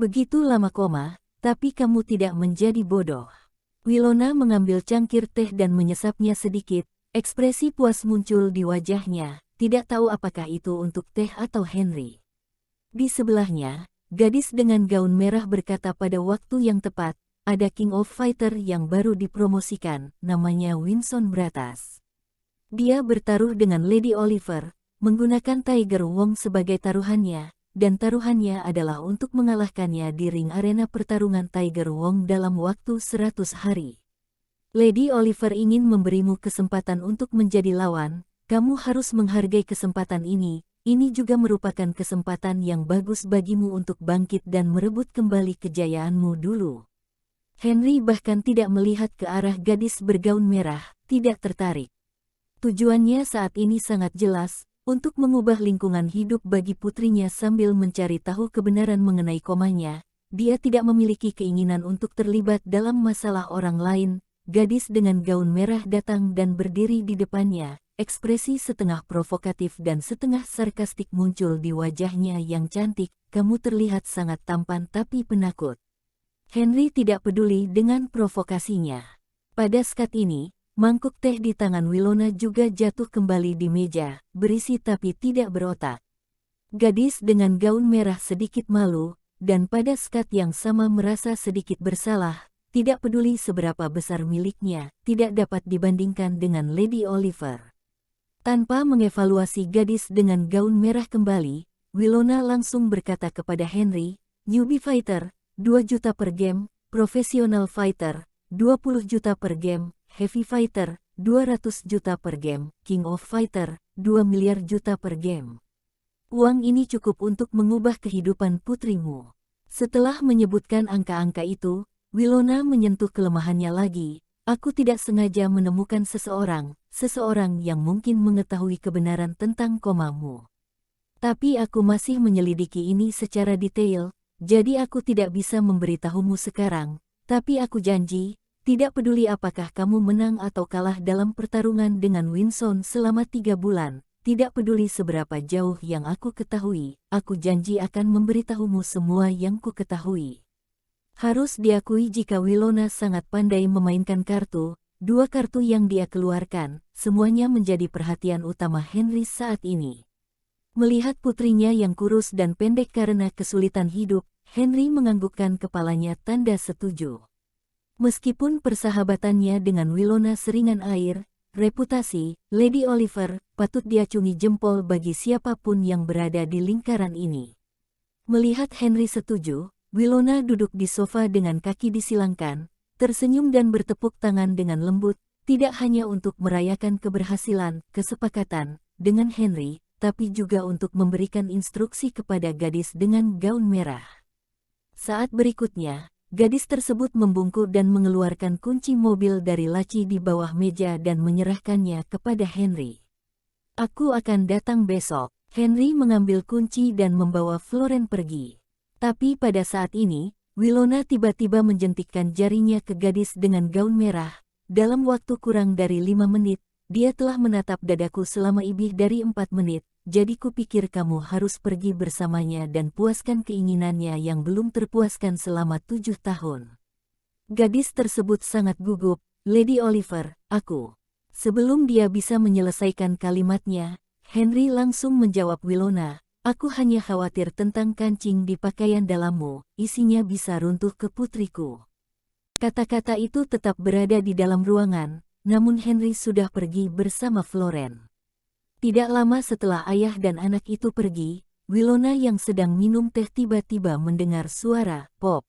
Begitu lama koma, tapi kamu tidak menjadi bodoh. Winona mengambil cangkir teh dan menyesapnya sedikit, ekspresi puas muncul di wajahnya, tidak tahu apakah itu untuk teh atau Henry. Di sebelahnya, gadis dengan gaun merah berkata pada waktu yang tepat, ada King of Fighter yang baru dipromosikan, namanya Winston Bratas. Dia bertaruh dengan Lady Oliver, menggunakan Tiger Wong sebagai taruhannya, dan taruhannya adalah untuk mengalahkannya di ring arena pertarungan Tiger Wong dalam waktu 100 hari. Lady Oliver ingin memberimu kesempatan untuk menjadi lawan, kamu harus menghargai kesempatan ini juga merupakan kesempatan yang bagus bagimu untuk bangkit dan merebut kembali kejayaanmu dulu. Henry bahkan tidak melihat ke arah gadis bergaun merah, tidak tertarik. Tujuannya saat ini sangat jelas, untuk mengubah lingkungan hidup bagi putrinya sambil mencari tahu kebenaran mengenai komanya. Dia tidak memiliki keinginan untuk terlibat dalam masalah orang lain. Gadis dengan gaun merah datang dan berdiri di depannya. Ekspresi setengah provokatif dan setengah sarkastik muncul di wajahnya yang cantik. Kamu terlihat sangat tampan tapi penakut. Henry tidak peduli dengan provokasinya. Pada saat ini, mangkuk teh di tangan Winona juga jatuh kembali di meja, berisi tapi tidak berotak. Gadis dengan gaun merah sedikit malu, dan pada saat yang sama merasa sedikit bersalah, tidak peduli seberapa besar miliknya, tidak dapat dibandingkan dengan Lady Oliver. Tanpa mengevaluasi gadis dengan gaun merah kembali, Winona langsung berkata kepada Henry, newbie fighter, 2 juta per game, professional fighter, 20 juta per game, heavy fighter, 200 juta per game, king of fighter, 2 miliar juta per game. Uang ini cukup untuk mengubah kehidupan putrimu. Setelah menyebutkan angka-angka itu, Winona menyentuh kelemahannya lagi. Aku tidak sengaja menemukan seseorang yang mungkin mengetahui kebenaran tentang komamu. Tapi aku masih menyelidiki ini secara detail, jadi aku tidak bisa memberitahumu sekarang. Tapi aku janji, tidak peduli apakah kamu menang atau kalah dalam pertarungan dengan Winston selama 3 bulan, tidak peduli seberapa jauh yang aku ketahui, aku janji akan memberitahumu semua yang ku ketahui. Harus diakui jika Winona sangat pandai memainkan kartu, 2 kartu yang dia keluarkan, semuanya menjadi perhatian utama Henry saat ini. Melihat putrinya yang kurus dan pendek karena kesulitan hidup, Henry menganggukkan kepalanya tanda setuju. Meskipun persahabatannya dengan Winona seringan air, reputasi Lady Oliver patut diacungi jempol bagi siapapun yang berada di lingkaran ini. Melihat Henry setuju, Winona duduk di sofa dengan kaki disilangkan, tersenyum dan bertepuk tangan dengan lembut, tidak hanya untuk merayakan keberhasilan, kesepakatan, dengan Henry, tapi juga untuk memberikan instruksi kepada gadis dengan gaun merah. Saat berikutnya, gadis tersebut membungkuk dan mengeluarkan kunci mobil dari laci di bawah meja dan menyerahkannya kepada Henry. Aku akan datang besok. Henry mengambil kunci dan membawa Florence pergi. Tapi pada saat ini, Winona tiba-tiba menjentikkan jarinya ke gadis dengan gaun merah. Dalam waktu kurang dari 5 menit, dia telah menatap dadaku selama lebih dari 4 menit. Jadi kupikir kamu harus pergi bersamanya dan puaskan keinginannya yang belum terpuaskan selama 7 tahun. Gadis tersebut sangat gugup, Lady Oliver, aku. Sebelum dia bisa menyelesaikan kalimatnya, Henry langsung menjawab Winona, aku hanya khawatir tentang kancing di pakaian dalammu, isinya bisa runtuh ke putriku. Kata-kata itu tetap berada di dalam ruangan, namun Henry sudah pergi bersama Florence. Tidak lama setelah ayah dan anak itu pergi, Winona yang sedang minum teh tiba-tiba mendengar suara pop.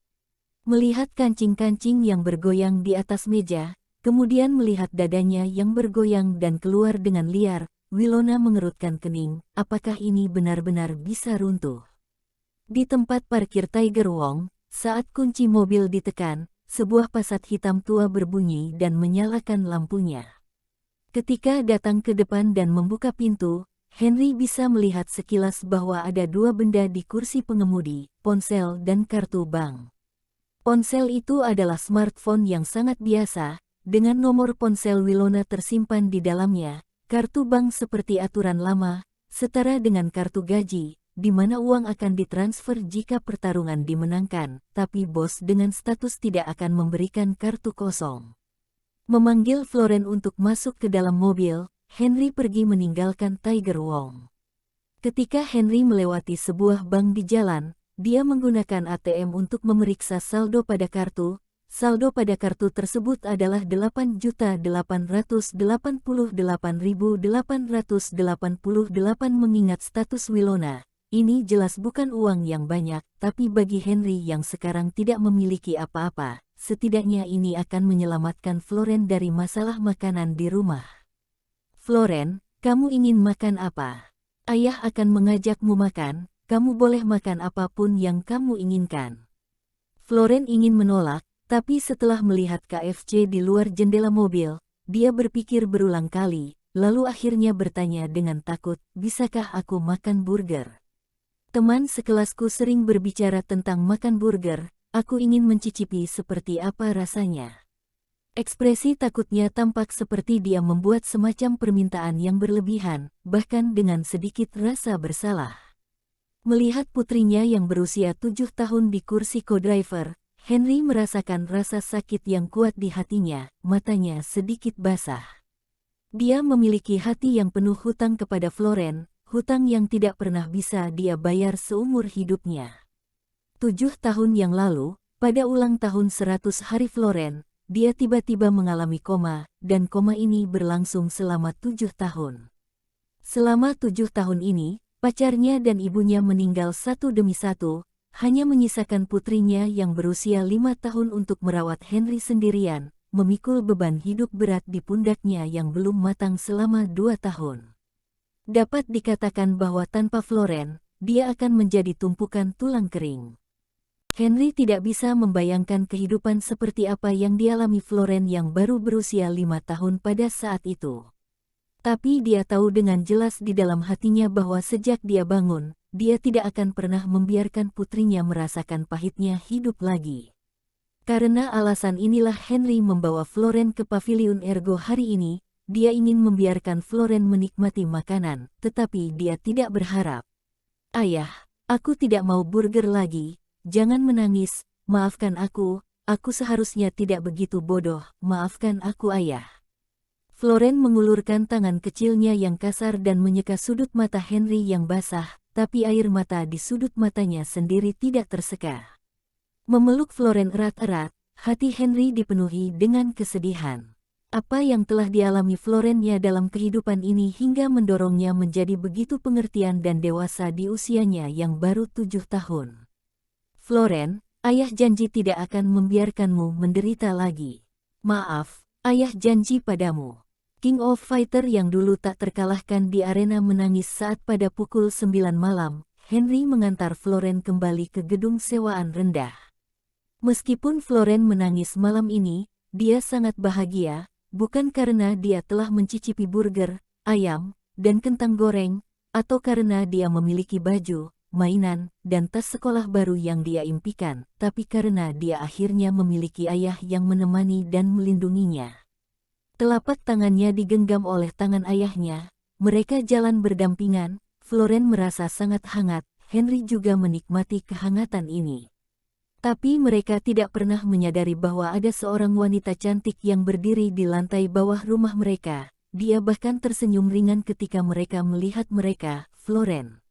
Melihat kancing-kancing yang bergoyang di atas meja, kemudian melihat dadanya yang bergoyang dan keluar dengan liar, Winona mengerutkan kening, apakah ini benar-benar bisa runtuh? Di tempat parkir Tiger Wong, saat kunci mobil ditekan, sebuah Passat hitam tua berbunyi dan menyalakan lampunya. Ketika datang ke depan dan membuka pintu, Henry bisa melihat sekilas bahwa ada 2 benda di kursi pengemudi, ponsel dan kartu bank. Ponsel itu adalah smartphone yang sangat biasa, dengan nomor ponsel Winona tersimpan di dalamnya, kartu bank seperti aturan lama, setara dengan kartu gaji, di mana uang akan ditransfer jika pertarungan dimenangkan, tapi bos dengan status tidak akan memberikan kartu kosong. Memanggil Floren untuk masuk ke dalam mobil, Henry pergi meninggalkan Tiger Wong. Ketika Henry melewati sebuah bank di jalan, dia menggunakan ATM untuk memeriksa saldo pada kartu. Saldo pada kartu tersebut adalah 8.888.888 mengingat status Wilona. Ini jelas bukan uang yang banyak, tapi bagi Henry yang sekarang tidak memiliki apa-apa, setidaknya ini akan menyelamatkan Floren dari masalah makanan di rumah. Floren, kamu ingin makan apa? Ayah akan mengajakmu makan, kamu boleh makan apapun yang kamu inginkan. Floren ingin menolak, tapi setelah melihat KFC di luar jendela mobil, dia berpikir berulang kali, lalu akhirnya bertanya dengan takut, bisakah aku makan burger? Teman sekelasku sering berbicara tentang makan burger, aku ingin mencicipi seperti apa rasanya. Ekspresi takutnya tampak seperti dia membuat semacam permintaan yang berlebihan, bahkan dengan sedikit rasa bersalah. Melihat putrinya yang berusia 7 tahun di kursi co-driver, Henry merasakan rasa sakit yang kuat di hatinya, matanya sedikit basah. Dia memiliki hati yang penuh hutang kepada Floren, hutang yang tidak pernah bisa dia bayar seumur hidupnya. 7 tahun yang lalu, pada ulang tahun 100 hari Floren, dia tiba-tiba mengalami koma, dan koma ini berlangsung selama 7 tahun. Selama 7 tahun ini, pacarnya dan ibunya meninggal satu demi satu, hanya menyisakan putrinya yang berusia 5 tahun untuk merawat Henry sendirian, memikul beban hidup berat di pundaknya yang belum matang selama 2 tahun. Dapat dikatakan bahwa tanpa Floren, dia akan menjadi tumpukan tulang kering. Henry tidak bisa membayangkan kehidupan seperti apa yang dialami Floren yang baru berusia 5 tahun pada saat itu. Tapi dia tahu dengan jelas di dalam hatinya bahwa sejak dia bangun, dia tidak akan pernah membiarkan putrinya merasakan pahitnya hidup lagi. Karena alasan inilah Henry membawa Floren ke paviliun Ergo hari ini. Dia ingin membiarkan Floren menikmati makanan, tetapi dia tidak berharap. Ayah, aku tidak mau burger lagi, jangan menangis, maafkan aku seharusnya tidak begitu bodoh, maafkan aku ayah. Floren mengulurkan tangan kecilnya yang kasar dan menyeka sudut mata Henry yang basah, tapi air mata di sudut matanya sendiri tidak terseka. Memeluk Floren erat-erat, hati Henry dipenuhi dengan kesedihan. Apa yang telah dialami Florennya dalam kehidupan ini hingga mendorongnya menjadi begitu pengertian dan dewasa di usianya yang baru 7 tahun. Floren, ayah janji tidak akan membiarkanmu menderita lagi. Maaf, ayah janji padamu. King of Fighter yang dulu tak terkalahkan di arena menangis saat pada pukul 9 malam, Henry mengantar Floren kembali ke gedung sewaan rendah. Meskipun Floren menangis malam ini, dia sangat bahagia. Bukan karena dia telah mencicipi burger, ayam, dan kentang goreng, atau karena dia memiliki baju, mainan, dan tas sekolah baru yang dia impikan, tapi karena dia akhirnya memiliki ayah yang menemani dan melindunginya. Telapak tangannya digenggam oleh tangan ayahnya, mereka jalan berdampingan, Floren merasa sangat hangat, Henry juga menikmati kehangatan ini. Tapi mereka tidak pernah menyadari bahwa ada seorang wanita cantik yang berdiri di lantai bawah rumah mereka. Dia bahkan tersenyum ringan ketika mereka melihat mereka, Floren.